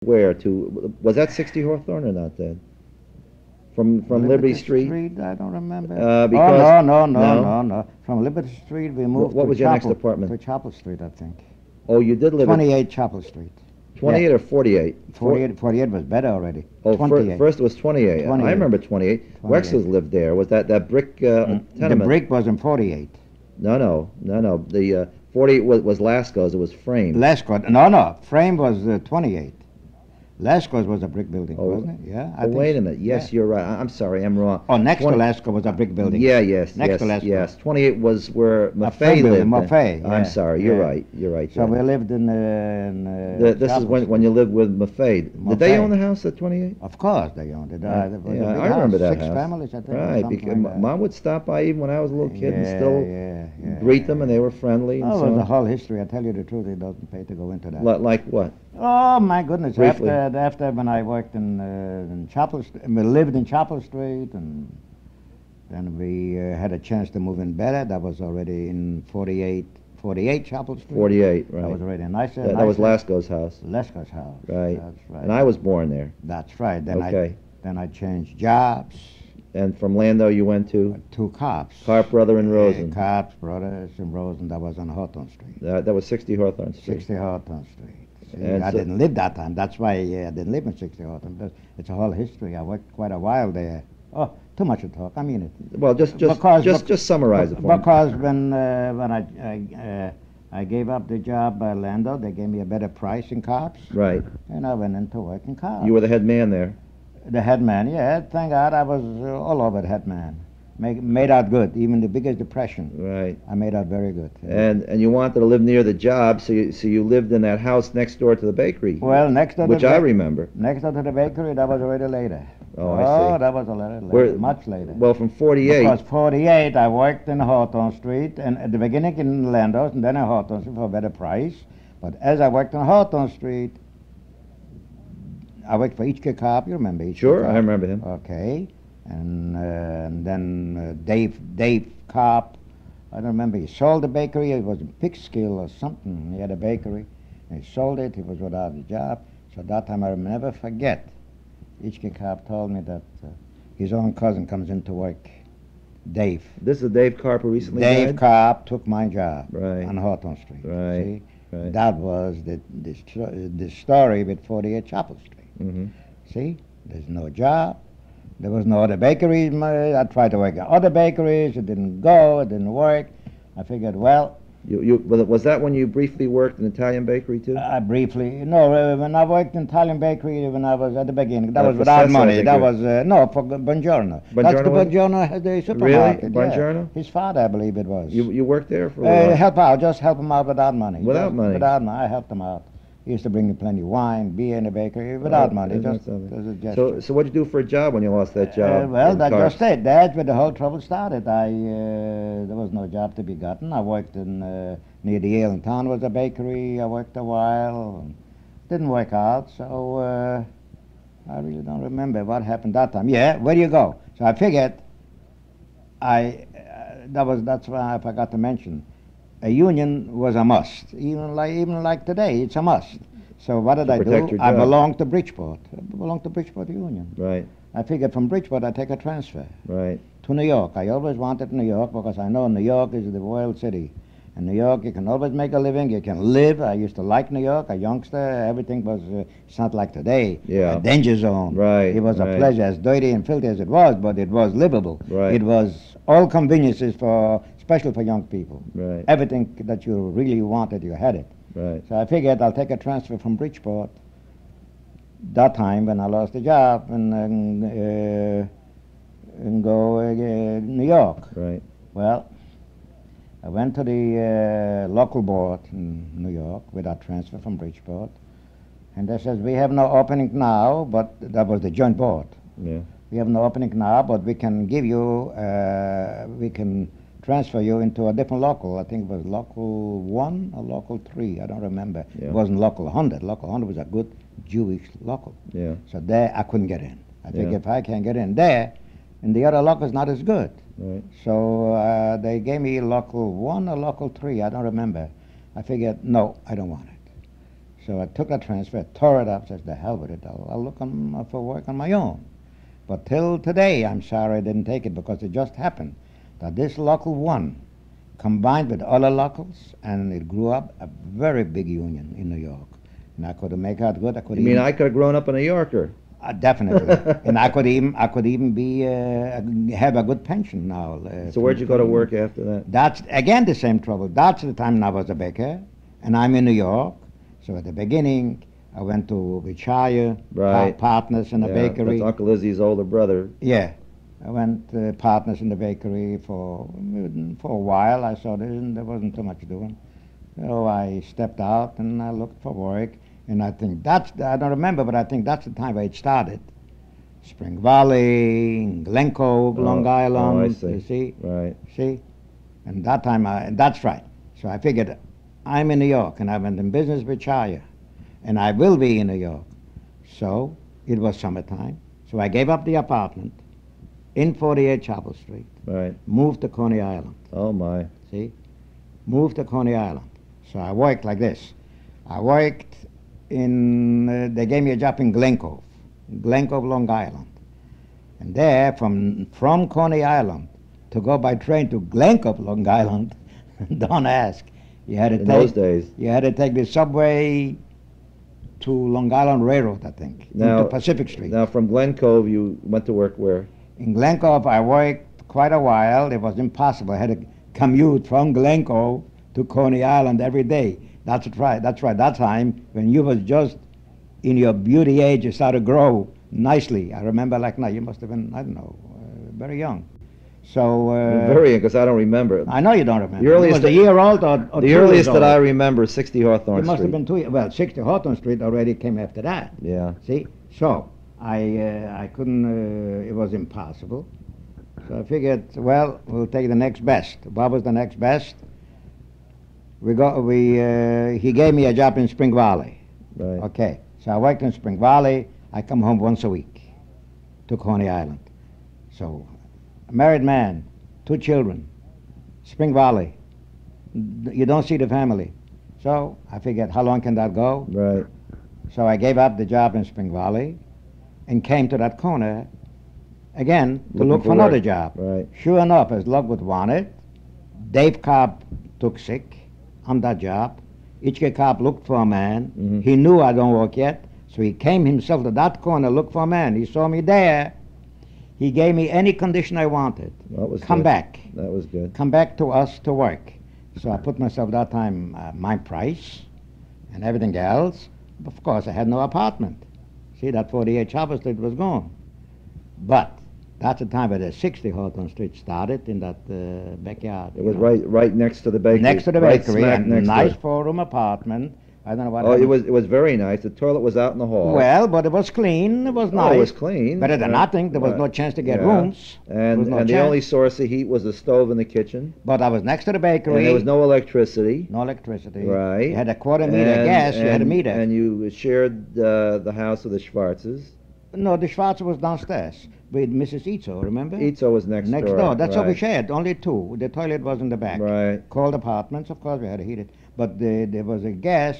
where to? Was that 60 Hawthorne or not then? From Liberty Street? I don't remember. Because No. From Liberty Street we moved what to was your next apartment? To Chapel Street, I think. Oh, you did live 28 Chapel Street. 28 or 48? 48 was better already. Oh, 28. First it was 28. 28. I remember 28. Wexler's lived there. Was that brick tenement? The brick was in 48. No. The 48 was Lasco's. It was framed. Lasco. No. Frame was 28. Lasco's was a brick building, wasn't it? Yeah. Wait a minute. Yes, you're right. I'm sorry. I'm wrong. Oh, next to Lasco was a brick building. Yes. Next to Lasco. Yes. 28 was where Maffei lived. Maffei. Yeah. I'm sorry. You're right. So we lived in. This is when you lived with Maffei. Did they own the house at 28? Of course they owned it. I remember that house. 6 families, I think. Right. Because Mom would stop by even when I was a little kid and still greet them, and they were friendly. And so the whole history. I tell you the truth, it doesn't pay to go into that. Like what? Oh my goodness! Briefly. After when I worked in Chapel, we lived in Chapel Street, and then we had a chance to move in better. That was already in 48 Chapel Street. 48, right. That was already nicer. That was Lasco's house. Lasco's house. Right. That's right. And I was born there. That's right. Then I changed jobs. And from Lando you went to? To Cops. Carp Brother and Rosen. Cops, Brothers and Rosen. That was on Hawthorne Street. That was 60 Hawthorne Street. 60 Hawthorne Street. See, I didn't live that time. That's why I didn't live in 60 Hawthorne. But it's a whole history. I worked quite a while there. Oh, too much to talk. I mean it. Well, just summarize it for me. Because when I gave up the job by Lando, they gave me a better price in Cops. Right. And I went into work in Cops. You were the head man there. The head man, yeah. Thank God I was all over the head man. Made out good. Even the biggest depression. Right. I made out very good. And you wanted to live near the job, so you lived in that house next door to the bakery. Well, next door which I remember. Next door to the bakery, that was already later. Oh, I see. Oh, that was a little later, much later. Well, from 48. Because 48, I worked in Hawthorne Street, and at the beginning in Landos, and then in Hawthorne Street for a better price. But as I worked on Hawthorne Street, I worked for Ichke Kopp. You remember Ichke Sure, Kopp? I remember him. Okay. And then Dave Kopp. I don't remember. He sold the bakery. It was Pickskill or something. He had a bakery. And he sold it. He was without a job. So that time I will never forget. Ichke Kopp told me that his own cousin comes into work. Dave. This is Dave Carp who recently died? Dave Kopp took my job right. on Hawthorne Street. Right. See? Right. That was the story with 48 Chapel Street. Mm-hmm. See, there's no job. There was no other bakeries. I tried to work at other bakeries. It didn't go. It didn't work. I figured, well. Was that when you briefly worked in an Italian bakery too? When I worked in Italian bakery when I was at the beginning, that was without money. That was, for Buongiorno. That's the Buongiorno, the supermarket. Really? Buongiorno? Yeah. His father, I believe it was. You worked there for a while? Just help him out without money. Without money? Without money, I helped him out. He used to bring me plenty of wine, beer in the bakery, without money, just as a gesture. So what did you do for a job when you lost that job? That's just it. That's where the whole trouble started. There was no job to be gotten. I worked in near the Yale in town was a bakery. I worked a while. Didn't work out, so I really don't remember what happened that time. Yeah, where do you go? So I figured that's why I forgot to mention. A union was a must. Even like today, it's a must. So what did I do? I belonged to Bridgeport. I belonged to Bridgeport Union. Right. I figured from Bridgeport I'd take a transfer. Right. To New York. I always wanted New York because I know New York is the world city. In New York, you can always make a living. You can live. I used to like New York. A youngster, everything was. It's not like today. Yeah. A danger zone. Right. It was a pleasure, as dirty and filthy as it was, but it was livable. Right. It was all conveniences especially for young people. Right. Everything that you really wanted, you had it. Right. So I figured I'll take a transfer from Bridgeport. That time when I lost the job and go New York. Right. Well, I went to the local board in New York with that transfer from Bridgeport, and they says we have no opening now, but that was the joint board. Yeah. We have no opening now, but we can give you, we can transfer you into a different local. I think it was local 1 or local 3. I don't remember. Yeah. It wasn't local 100. Local 100 was a good Jewish local. Yeah. So there I couldn't get in. I think if I can get in there, and the other local is not as good. Right. So they gave me local 1 or local 3. I don't remember. I figured, no, I don't want it. So I took the transfer, tore it up, says, the hell with it, I'll look for work on my own. But till today, I'm sorry I didn't take it, because it just happened that this local one combined with other locals, and it grew up a very big union in New York. And I could make out good. You mean I could have grown up a New Yorker? Definitely. And I could even be have a good pension now. So where'd you go to work after that? That's again the same trouble. That's the time I was a baker, and I'm in New York. So at the beginning, I went to Zbydniow, right. Partners in the bakery. That's Uncle Izzy's older brother. Yeah, I went partners in the bakery for a while. I saw there wasn't too much doing, so I stepped out and I looked for work. And I think I don't remember, but I think that's the time where it started. Spring Valley, Glen Cove, Long Island. Oh, I see. You see? Right. See? And that time, that's right. So I figured, I'm in New York, and I went in business with Zbydniow, and I will be in New York. So it was summertime. So I gave up the apartment in 48 Chapel Street. Right. Moved to Coney Island. Oh, my. See? Moved to Coney Island. So I worked like this. I worked they gave me a job in Glen Cove, Long Island. And there, from Coney Island, to go by train to Glen Cove, Long Island, don't ask. You had to those days. You had to take the subway to Long Island Railroad, I think, into Pacific Street. Now, from Glen Cove, you went to work where? In Glen Cove, I worked quite a while. It was impossible. I had to commute from Glen Cove to Coney Island every day. That's right. That time, when you was just in your beauty age, you started to grow nicely. I remember like now, you must have been, I don't know, very young. So very young, because I don't remember. I know you don't remember. The earliest, was a year old or the earliest that I remember is 60 Hawthorne Street. It must have been 2 years. Well, 60 Hawthorne Street already came after that. Yeah. See, so I couldn't. It was impossible. So I figured, well, we'll take the next best. What was the next best? He gave me a job in Spring Valley. Right. Okay. So I worked in Spring Valley. I come home once a week to Coney Island. So, a married man, 2 children, Spring Valley. You don't see the family. So I figured, how long can that go? Right. So I gave up the job in Spring Valley and came to that corner again to look for another job. Right. Sure enough, as luck would want it, Dave Cobb took sick on that job. H.K. Cobb looked for a man. Mm-hmm. He knew I don't work yet, so he came himself to that corner, look for a man. He saw me there. He gave me any condition I wanted. That was Come good. back. That was good. Come back to us to work. So I put myself that time, my price and everything else. Of course, I had no apartment. See, that 48 Chapel Street was gone. But that's the time where the 60 Hawthorne Street started in that backyard. It was right next to the bakery. Next to the right bakery, smack and next nice to it. 4-room apartment. I don't know what. Oh, it was very nice. The toilet was out in the hall. Well, but it was clean. It was nice. Oh, it was clean. Better than nothing. There was no chance to get rooms. And no the chance. only source of heat was the stove in the kitchen. But I was next to the bakery. And there was no electricity. No electricity. Right. You had a quarter meter gas. You had a meter. And you shared the house with the Schwarzes. No, the Schwarzer was downstairs with Mrs. Itzo, remember? Itzo was next door. Next door. That's right. what we shared. Only 2. The toilet was in the back. Right. Cold apartments, of course, we had to heat it. But there was a gas,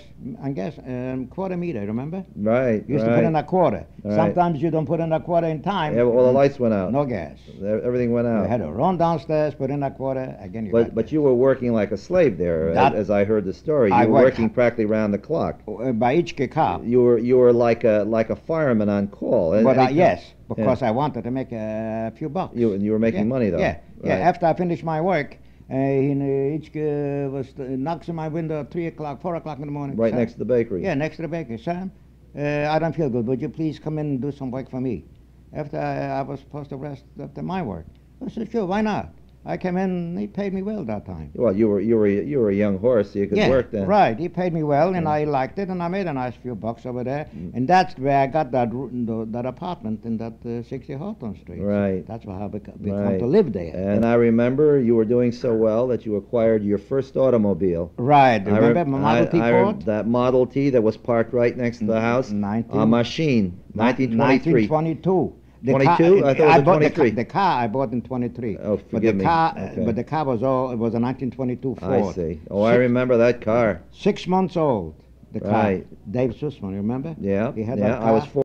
quarter meter, remember? Right. Used to put in a quarter. Right. Sometimes you don't put in a quarter in time. Yeah, well, the lights went out. No gas. Everything went out. You had to run downstairs, put in a quarter, again But you were working like a slave there, as I heard the story. You were working practically round the clock. By each car. You were like a fireman on call. But yes, because I wanted to make a few bucks. You were making money though. Yeah, right. After I finished my work, Ichke was knocks on my window at 3 o'clock, 4 o'clock in the morning. Right Sam, next to the bakery. Yeah, next to the bakery. Sam, I don't feel good. Would you please come in and do some work for me? After I was supposed to rest after my work. I said, sure, why not? I came in and he paid me well that time. Well, you were a young horse, so you could work then. Right. He paid me well, and I liked it, and I made a nice few bucks over there. And that's where I got that apartment in that 60 Hawthorne Street. Right. So that's how we come to live there. And I remember you were doing so well that you acquired your first automobile. Right. Remember my Model T Ford? That Model T that was parked right next to the house. A machine. 1923. 1922. 22? I thought it was 23. The car I bought in 23. Oh, forgive me. Okay. But the car was a 1922 Ford. I see. Oh, I remember that car. 6 months old. the car. Right. Dave Sussman, remember? Yeah. He had yeah. that car. I was